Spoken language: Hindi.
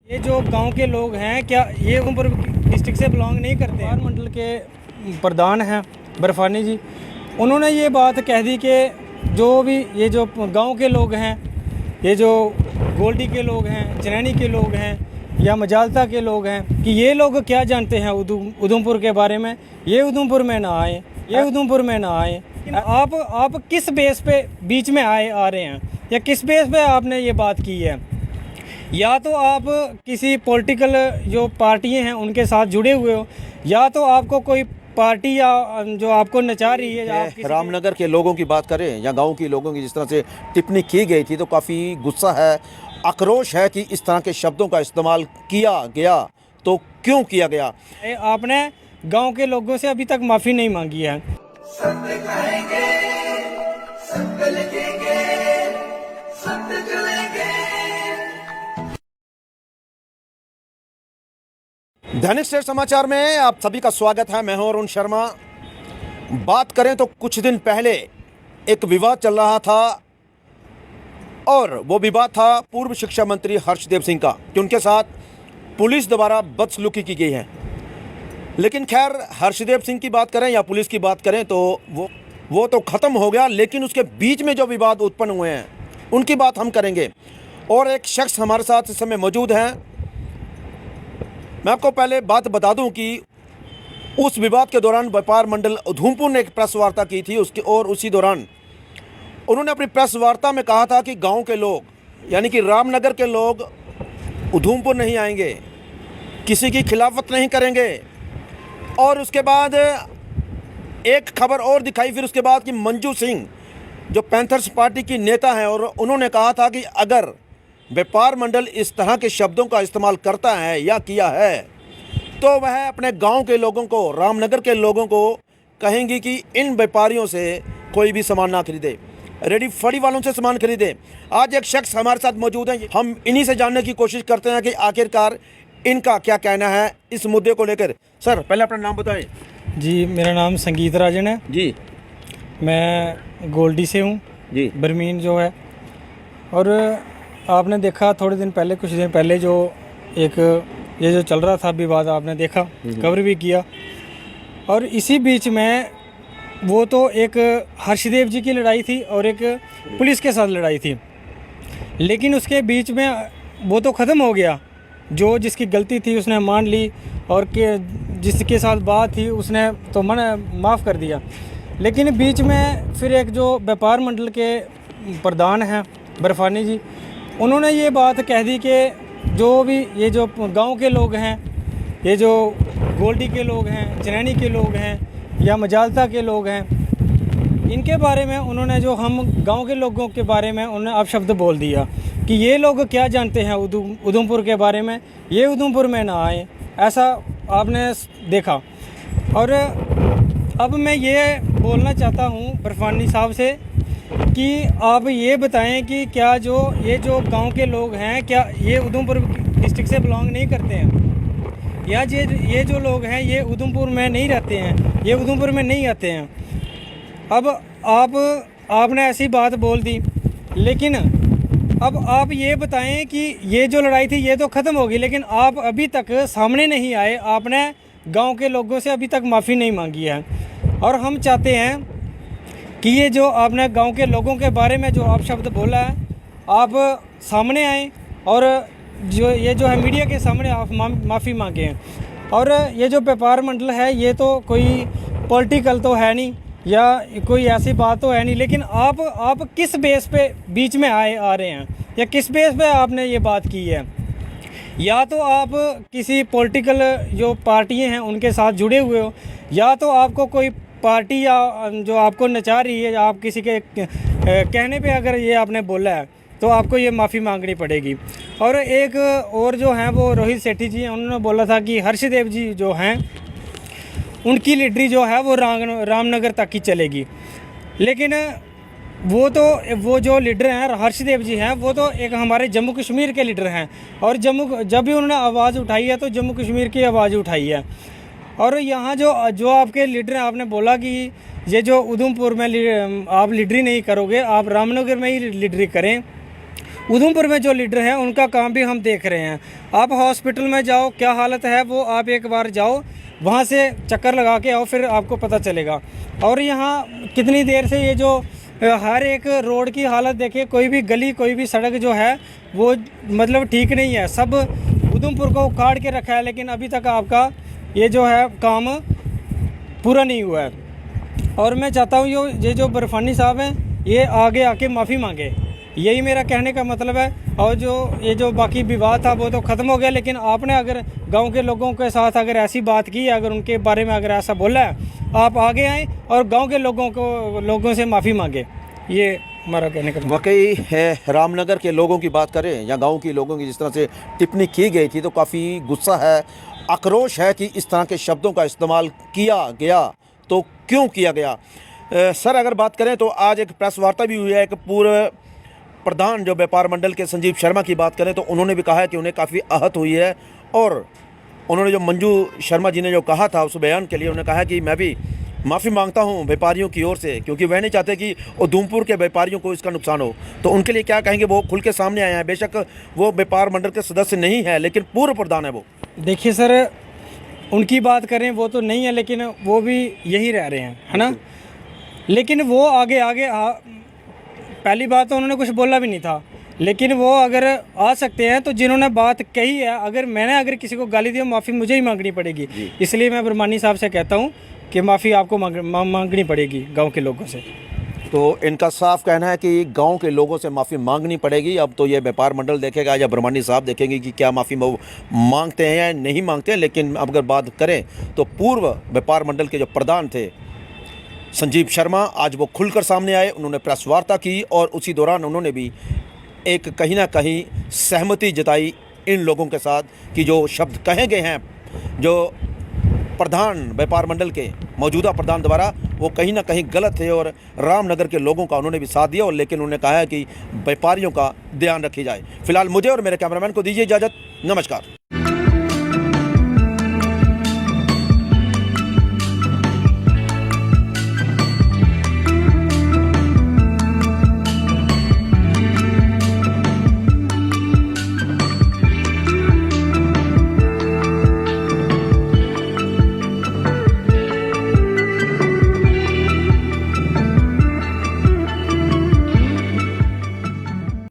ये जो गांव के लोग हैं, क्या ये उधमपुर डिस्ट्रिक्ट से बिलोंग नहीं करते हैं? मंडल के प्रधान हैं बर्फानी जी, उन्होंने ये बात कह दी कि जो भी ये जो गांव के लोग हैं, ये जो गोल्डी के लोग हैं, चनैनी के लोग हैं या मजालता के लोग हैं, कि ये लोग क्या जानते हैं उधमपुर के बारे में। ये उधमपुर में ना आए, ये उधमपुर में ना आए। आप किस बेस पे बीच में आ रहे हैं, या किस बेस पे आपने ये बात की है? या तो आप किसी पॉलिटिकल जो पार्टियां हैं उनके साथ जुड़े हुए हो, या तो आपको कोई पार्टी या जो आपको नचा रही है। आप रामनगर के लोगों की बात करें या गांव के लोगों की, जिस तरह से टिप्पणी की गई थी, तो काफ़ी गुस्सा है, आक्रोश है कि इस तरह के शब्दों का इस्तेमाल किया गया, तो क्यों किया गया? आपने गांव के लोगों से अभी तक माफ़ी नहीं मांगी है। सत्य कहेंगे, सत्य लिखेंगे, सत्य चलेंगे। दैनिक स्टेट समाचार में आप सभी का स्वागत है। मैं हूं अरुण शर्मा। बात करें तो कुछ दिन पहले एक विवाद चल रहा था, और वो विवाद था पूर्व शिक्षा मंत्री हर्षदेव सिंह का, कि उनके साथ पुलिस द्वारा बदसलूकी की गई है। लेकिन खैर, हर्षदेव सिंह की बात करें या पुलिस की बात करें तो वो तो ख़त्म हो गया, लेकिन उसके बीच में जो विवाद उत्पन्न हुए हैं उनकी बात हम करेंगे। और एक शख्स हमारे साथ इस समय मौजूद हैं। मैं आपको पहले बात बता दूं कि उस विवाद के दौरान व्यापार मंडल उधमपुर ने एक प्रेस वार्ता की थी और उसी दौरान उन्होंने अपनी प्रेस वार्ता में कहा था कि गांव के लोग, यानी कि रामनगर के लोग उधमपुर नहीं आएंगे, किसी की खिलाफत नहीं करेंगे। और उसके बाद एक खबर और दिखाई फिर उसके बाद कि मंजू सिंह जो पैंथर्स पार्टी की नेता हैं, और उन्होंने कहा था कि अगर व्यापार मंडल इस तरह के शब्दों का इस्तेमाल करता है या किया है, तो वह अपने गांव के लोगों को, रामनगर के लोगों को कहेंगी कि इन व्यापारियों से कोई भी सामान ना खरीदे, रेडी फड़ी वालों से सामान खरीदे। आज एक शख्स हमारे साथ मौजूद हैं, हम इन्हीं से जानने की कोशिश करते हैं कि आखिरकार इनका क्या कहना है इस मुद्दे को लेकर। सर, पहले अपना नाम बताएं। जी, मेरा नाम संगीत राजन है जी। मैं गोल्डी से हूँ जी। बरमीन जो है। और आपने देखा थोड़े दिन पहले, कुछ दिन पहले जो एक ये जो चल रहा था विवाद, आपने देखा, कवर भी किया। और इसी बीच में वो तो एक हर्षदेव जी की लड़ाई थी और एक पुलिस के साथ लड़ाई थी, लेकिन उसके बीच में वो तो ख़त्म हो गया। जो जिसकी गलती थी उसने मान ली, और जिसके साथ बात थी उसने तो माफ़ कर दिया। लेकिन बीच में फिर एक जो व्यापार मंडल के प्रधान हैं बर्फानी जी, उन्होंने ये बात कह दी कि जो भी ये जो गांव के लोग हैं, ये जो गोल्डी के लोग हैं, चनैनी के लोग हैं या मजालता के लोग हैं, इनके बारे में उन्होंने, जो हम गांव के लोगों के बारे में उन्होंने अपशब्द बोल दिया कि ये लोग क्या जानते हैं उधमपुर के बारे में, ये उधमपुर में ना आए। ऐसा आपने देखा। और अब मैं ये बोलना चाहता हूँ बर्फानी साहब से कि आप ये बताएं कि क्या ये जो गांव के लोग हैं, क्या ये उधमपुर डिस्ट्रिक्ट से बिलोंग नहीं करते हैं, या ये जो लोग हैं ये उधमपुर में नहीं रहते हैं, ये उधमपुर में नहीं आते हैं। अब आपने ऐसी बात बोल दी, लेकिन अब आप ये बताएं कि ये जो लड़ाई थी ये तो ख़त्म होगी, लेकिन आप अभी तक सामने नहीं आए, आपने गांव के लोगों से अभी तक माफ़ी नहीं मांगी है। और हम चाहते हैं कि ये जो आपने गांव के लोगों के बारे में जो आप शब्द बोला है, आप सामने आएँ और जो है मीडिया के सामने आप माफ़ी मांगें। और ये जो व्यापार मंडल है ये तो कोई पॉलिटिकल तो है नहीं, या कोई ऐसी बात तो है नहीं, लेकिन आप किस बेस पे बीच में आ रहे हैं, या किस बेस पे आपने ये बात की है? या तो आप किसी पॉलिटिकल जो पार्टियां हैं उनके साथ जुड़े हुए हो, या तो आपको कोई पार्टी या जो आपको नचा रही है, या आप किसी के कहने पे अगर ये आपने बोला है तो आपको ये माफ़ी मांगनी पड़ेगी। और एक और जो हैं वो रोहित सेठी जी हैं, उन्होंने बोला था कि हर्षदेव जी जो हैं उनकी लीडरी जो है वो रामनगर तक ही चलेगी। लेकिन वो जो लीडर हैं हर्षदेव जी हैं, वो तो एक हमारे जम्मू कश्मीर के लीडर हैं, और जब भी उन्होंने आवाज़ उठाई है तो जम्मू कश्मीर की आवाज़ उठाई है। और यहाँ जो आपके लीडर हैं, आपने बोला कि ये जो उधमपुर में आप लीडरी नहीं करोगे, आप रामनगर में ही लीडरी करें। उधमपुर में जो लीडर हैं उनका काम भी हम देख रहे हैं। आप हॉस्पिटल में जाओ, क्या हालत है वो आप एक बार जाओ, वहाँ से चक्कर लगा के आओ, फिर आपको पता चलेगा। और यहाँ कितनी देर से ये जो हर एक रोड की हालत देखिए, कोई भी गली कोई भी सड़क जो है वो मतलब ठीक नहीं है। सब उधमपुर को उखाड़ के रखा है, लेकिन अभी तक आपका ये जो है काम पूरा नहीं हुआ है। और मैं चाहता हूँ ये जो बर्फानी साहब हैं ये आगे आके माफ़ी मांगे, यही मेरा कहने का मतलब है। और ये जो बाकी विवाद था वो तो ख़त्म हो गया, लेकिन आपने अगर गांव के लोगों के साथ अगर ऐसी बात की है, अगर उनके बारे में अगर ऐसा बोला है, आप आगे आएँ और गांव के लोगों से माफ़ी मांगे, ये हमारा कहने का मतलब। वाकई है, रामनगर के लोगों की बात करें या गांव के लोगों की जिस तरह से टिप्पणी की गई थी, तो काफ़ी गुस्सा है, आक्रोश है कि इस तरह के शब्दों का इस्तेमाल किया गया तो क्यों किया गया। सर अगर बात करें तो आज एक प्रेस वार्ता भी हुई है, एक पूर्व प्रधान जो व्यापार मंडल के संजीव शर्मा की बात करें तो उन्होंने भी कहा है कि उन्हें काफ़ी आहत हुई है। और उन्होंने जो मंजू शर्मा जी ने जो कहा था उस बयान के लिए उन्होंने कहा कि मैं भी माफ़ी मांगता हूं व्यापारियों की ओर से, क्योंकि वह नहीं चाहते कि उधमपुर के व्यापारियों को इसका नुकसान हो। तो उनके लिए क्या कहेंगे, वो खुल के सामने आए हैं। बेशक वो व्यापार मंडल के सदस्य नहीं है, लेकिन पूर्व प्रधान है वो। देखिए सर, उनकी बात करें वो तो नहीं है, लेकिन वो भी यही रह रहे हैं, है ना। लेकिन वो आगे पहली बात तो उन्होंने कुछ बोला भी नहीं था, लेकिन वो अगर आ सकते हैं तो जिन्होंने बात कही है, अगर किसी को गाली दी, माफ़ी मुझे ही मांगनी पड़ेगी। इसलिए मैं ब्रह्मानी साहब से कहता हूँ कि माफ़ी आपको मांगनी पड़ेगी गांव के लोगों से। तो इनका साफ कहना है कि गांव के लोगों से माफ़ी मांगनी पड़ेगी। अब तो ये व्यापार मंडल देखेगा या ब्रह्मानी साहब देखेंगे कि क्या माफ़ी मांगते हैं या नहीं मांगते हैं। लेकिन अगर बात करें तो पूर्व व्यापार मंडल के जो प्रधान थे संजीव शर्मा, आज वो खुलकर सामने आए, उन्होंने प्रेस वार्ता की और उसी दौरान उन्होंने भी एक कहीं ना कहीं सहमति जताई इन लोगों के साथ कि जो शब्द कहे गए हैं जो प्रधान व्यापार मंडल के मौजूदा प्रधान द्वारा, वो कहीं ना कहीं गलत थे। और रामनगर के लोगों का उन्होंने भी साथ दिया, और लेकिन उन्होंने कहा है कि व्यापारियों का ध्यान रखी जाए। फिलहाल मुझे और मेरे कैमरामैन को दीजिए इजाज़त। नमस्कार।